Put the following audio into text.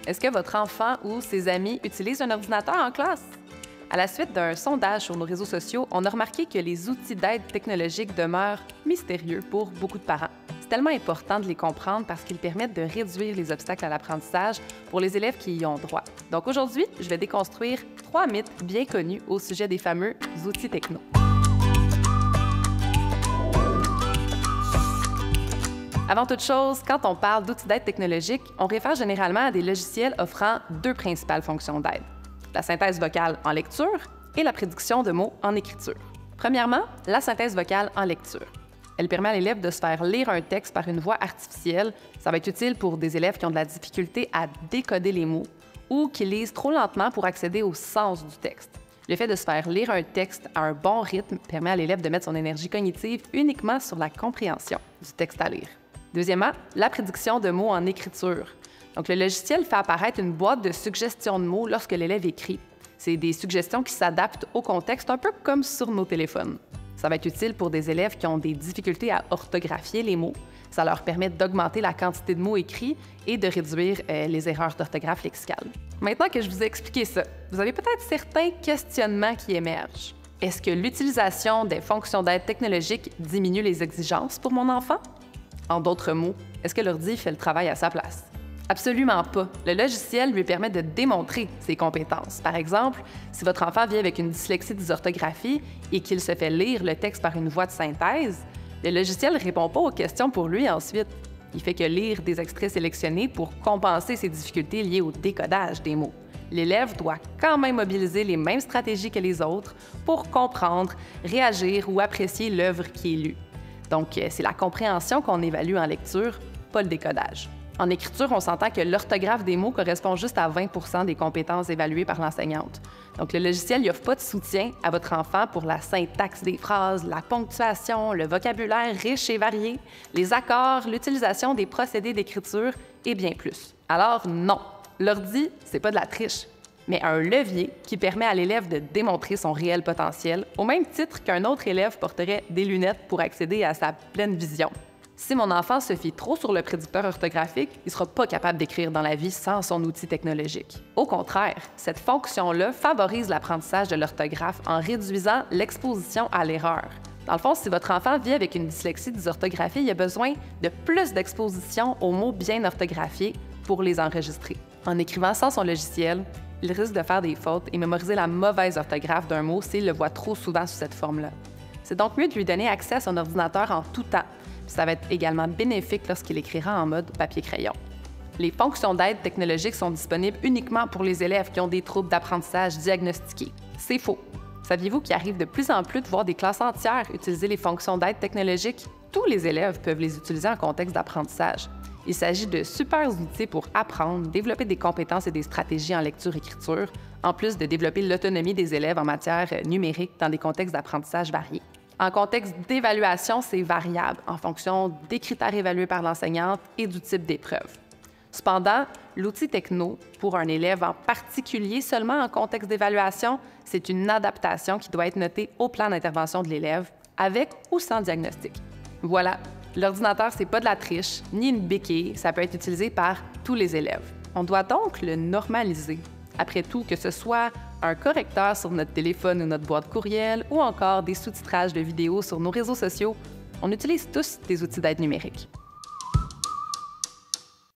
Est-ce que votre enfant ou ses amis utilisent un ordinateur en classe? À la suite d'un sondage sur nos réseaux sociaux, on a remarqué que les outils d'aide technologique demeurent mystérieux pour beaucoup de parents. C'est tellement important de les comprendre parce qu'ils permettent de réduire les obstacles à l'apprentissage pour les élèves qui y ont droit. Donc aujourd'hui, je vais déconstruire 3 mythes bien connus au sujet des fameux outils techno. Avant toute chose, quand on parle d'outils d'aide technologique, on réfère généralement à des logiciels offrant deux principales fonctions d'aide: la synthèse vocale en lecture et la prédiction de mots en écriture. Premièrement, la synthèse vocale en lecture. Elle permet à l'élève de se faire lire un texte par une voix artificielle. Ça va être utile pour des élèves qui ont de la difficulté à décoder les mots ou qui lisent trop lentement pour accéder au sens du texte. Le fait de se faire lire un texte à un bon rythme permet à l'élève de mettre son énergie cognitive uniquement sur la compréhension du texte à lire. Deuxièmement, la prédiction de mots en écriture. Donc, le logiciel fait apparaître une boîte de suggestions de mots lorsque l'élève écrit. C'est des suggestions qui s'adaptent au contexte, un peu comme sur nos téléphones. Ça va être utile pour des élèves qui ont des difficultés à orthographier les mots. Ça leur permet d'augmenter la quantité de mots écrits et de réduire les erreurs d'orthographe lexicales. Maintenant que je vous ai expliqué ça, vous avez peut-être certains questionnements qui émergent. Est-ce que l'utilisation des fonctions d'aide technologique diminue les exigences pour mon enfant? En d'autres mots, est-ce que l'ordi fait le travail à sa place? Absolument pas. Le logiciel lui permet de démontrer ses compétences. Par exemple, si votre enfant vit avec une dyslexie dysorthographie et qu'il se fait lire le texte par une voix de synthèse, le logiciel ne répond pas aux questions pour lui ensuite. Il fait que lire des extraits sélectionnés pour compenser ses difficultés liées au décodage des mots. L'élève doit quand même mobiliser les mêmes stratégies que les autres pour comprendre, réagir ou apprécier l'œuvre qui est lue. Donc, c'est la compréhension qu'on évalue en lecture, pas le décodage. En écriture, on s'entend que l'orthographe des mots correspond juste à 20 des compétences évaluées par l'enseignante. Donc, le logiciel n'offre pas de soutien à votre enfant pour la syntaxe des phrases, la ponctuation, le vocabulaire riche et varié, les accords, l'utilisation des procédés d'écriture et bien plus. Alors non, l'ordi, c'est pas de la triche, mais un levier qui permet à l'élève de démontrer son réel potentiel, au même titre qu'un autre élève porterait des lunettes pour accéder à sa pleine vision. Si mon enfant se fie trop sur le prédicteur orthographique, il ne sera pas capable d'écrire dans la vie sans son outil technologique. Au contraire, cette fonction-là favorise l'apprentissage de l'orthographe en réduisant l'exposition à l'erreur. Dans le fond, si votre enfant vit avec une dyslexie dysorthographiée, il a besoin de plus d'exposition aux mots bien orthographiés pour les enregistrer. En écrivant sans son logiciel, il risque de faire des fautes et mémoriser la mauvaise orthographe d'un mot s'il le voit trop souvent sous cette forme-là. C'est donc mieux de lui donner accès à son ordinateur en tout temps. Puis ça va être également bénéfique lorsqu'il écrira en mode papier-crayon. Les fonctions d'aide technologique sont disponibles uniquement pour les élèves qui ont des troubles d'apprentissage diagnostiqués. C'est faux. Saviez-vous qu'il arrive de plus en plus de voir des classes entières utiliser les fonctions d'aide technologique? Tous les élèves peuvent les utiliser en contexte d'apprentissage. Il s'agit de super outils pour apprendre, développer des compétences et des stratégies en lecture-écriture, en plus de développer l'autonomie des élèves en matière numérique dans des contextes d'apprentissage variés. En contexte d'évaluation, c'est variable en fonction des critères évalués par l'enseignante et du type d'épreuve. Cependant, l'outil techno, pour un élève en particulier seulement en contexte d'évaluation, c'est une adaptation qui doit être notée au plan d'intervention de l'élève, avec ou sans diagnostic. Voilà, l'ordinateur, c'est pas de la triche, ni une béquille, ça peut être utilisé par tous les élèves. On doit donc le normaliser. Après tout, que ce soit un correcteur sur notre téléphone ou notre boîte courriel, ou encore des sous-titrages de vidéos sur nos réseaux sociaux, on utilise tous des outils d'aide numérique.